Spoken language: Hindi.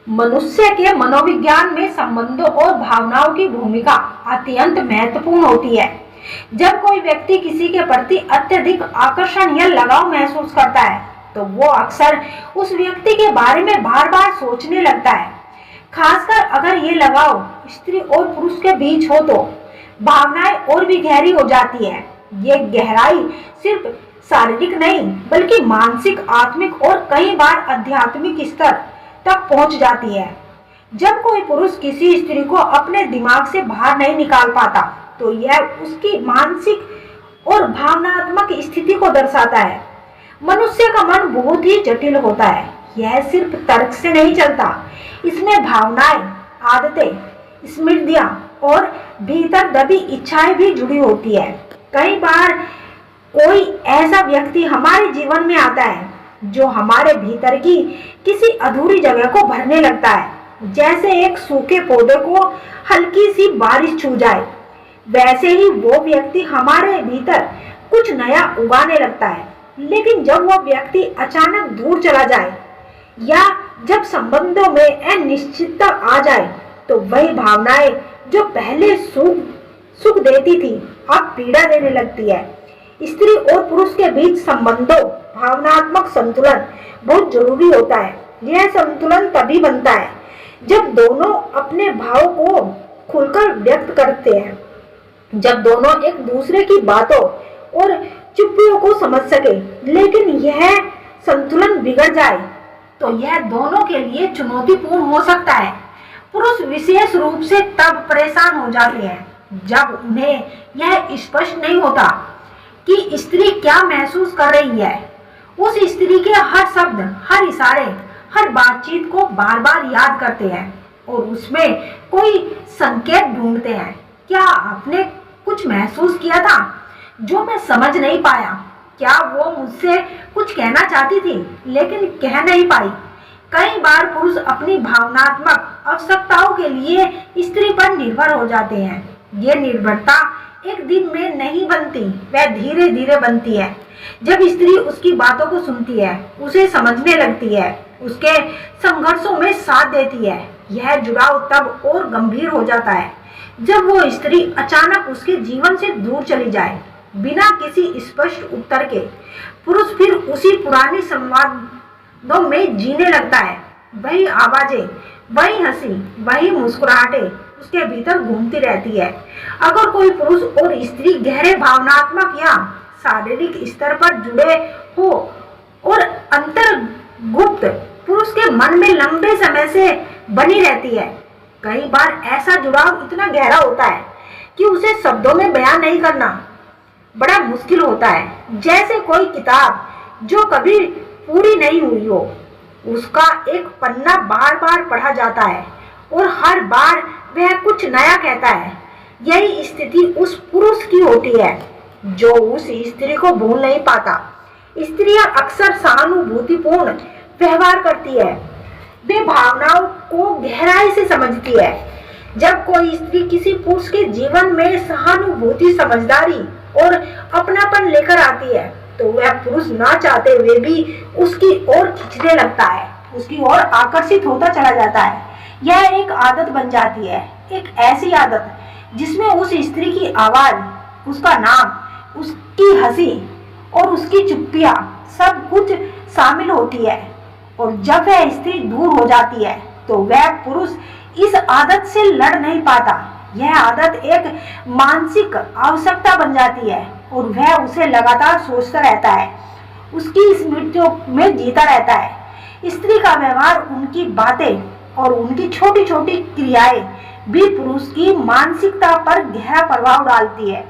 मनुष्य के मनोविज्ञान में संबंधों और भावनाओं की भूमिका अत्यंत महत्वपूर्ण होती है। जब कोई व्यक्ति किसी के प्रति अत्यधिक आकर्षण या लगाव महसूस करता है, तो वो अक्सर उस व्यक्ति के बारे में बार बार सोचने लगता है। खासकर अगर ये लगाव स्त्री और पुरुष के बीच हो, तो भावनाएं और भी गहरी हो जाती है। ये गहराई सिर्फ शारीरिक नहीं, बल्कि मानसिक, आत्मिक और कई बार आध्यात्मिक स्तर तक पहुंच जाती है। जब कोई पुरुष किसी स्त्री को अपने दिमाग से बाहर नहीं निकाल पाता, तो यह उसकी मानसिक और भावनात्मक स्थिति को दर्शाता है। मनुष्य का मन बहुत ही जटिल होता है। यह सिर्फ तर्क से नहीं चलता, इसमें भावनाएं, आदतें, स्मृतियां और भीतर दबी इच्छाएं भी जुड़ी होती है। कई बार कोई ऐसा व्यक्ति हमारे जीवन में आता है जो हमारे भीतर की किसी अधूरी जगह को भरने लगता है, जैसे एक सूखे पौधे को हल्की सी बारिश छू जाए। वैसे ही वो व्यक्ति हमारे भीतर कुछ नया उगाने लगता है। लेकिन जब वह व्यक्ति अचानक दूर चला जाए या जब संबंधों में अनिश्चितता आ जाए, तो वही भावनाएं जो पहले सुख देती थी, अब पीड़ा देने लगती है। स्त्री और पुरुष के बीच संबंधों भावनात्मक संतुलन बहुत जरूरी होता है। यह संतुलन तभी बनता है जब दोनों अपने भाव को खुलकर व्यक्त करते हैं, जब दोनों एक दूसरे की बातों और चुप्पियों को समझ सके। लेकिन यह संतुलन बिगड़ जाए तो यह दोनों के लिए चुनौतीपूर्ण हो सकता है। पुरुष विशेष रूप से तब परेशान हो जाते हैं जब उन्हें यह स्पष्ट नहीं होता कि स्त्री क्या महसूस कर रही है। उस स्त्री के हर शब्द, हर इशारे, हर बातचीत को बार बार याद करते हैं और उसमें कोई संकेत ढूंढते हैं। क्या आपने कुछ महसूस किया था जो मैं समझ नहीं पाया? क्या वो मुझसे कुछ कहना चाहती थी लेकिन कह नहीं पाई? कई बार पुरुष अपनी भावनात्मक आवश्यकताओं के लिए स्त्री पर निर्भर हो जाते हैं। ये निर्भरता एक दिन में नहीं बनती, वह धीरे धीरे बनती है। जब स्त्री उसकी बातों को सुनती है, उसे समझने लगती है, उसके संघर्षों में साथ देती है, यह जुड़ाव तब और गंभीर हो जाता है जब वो स्त्री अचानक उसके जीवन से दूर चली जाए, बिना किसी स्पष्ट उत्तर के। पुरुष फिर उसी पुरानी संवादों में जीने लगता है। वही आवाजें, वही हंसी, वही मुस्कुराहटें उसके भीतर घूमती रहती है। अगर कोई पुरुष और स्त्री गहरे भावनात्मक या शारीरिक स्तर पर जुड़े हो और अंतर गुप्त पुरुष के मन में लंबे समय से बनी रहती है, कई बार ऐसा जुड़ाव इतना गहरा होता है कि उसे शब्दों में बयान नहीं करना बड़ा मुश्किल होता है। जैसे कोई किताब जो कभी पूरी नहीं हुई हो, उसका एक पन्ना बार बार पढ़ा जाता है और हर बार वह कुछ नया कहता है। यही स्थिति उस पुरुष की होती है जो उस स्त्री को भूल नहीं पाता। स्त्रियां अक्सर सहानुभूतिपूर्ण व्यवहार करती है, वे भावनाओं को गहराई से समझती है। जब कोई स्त्री किसी पुरुष के जीवन में सहानुभूति, समझदारी और अपनापन लेकर आती है, तो वह पुरुष ना चाहते हुए भी उसकी ओर खींचने लगता है, उसकी ओर आकर्षित होता चला जाता है। यह एक आदत बन जाती है, एक ऐसी आदत जिसमें उस स्त्री की आवाज, उसका नाम, उसकी हंसी और उसकी चुप्पियां सब कुछ शामिल होती है। और जब वह स्त्री दूर हो जाती है, तो वह पुरुष इस आदत से लड़ नहीं पाता। यह आदत एक मानसिक आवश्यकता बन जाती है और वह उसे लगातार सोचता रहता है, उसकी स्मृतियों में जीता रहता है। स्त्री का व्यवहार, उनकी बातें और उनकी छोटी छोटी क्रियाएं भी पुरुष की मानसिकता पर गहरा प्रभाव डालती है।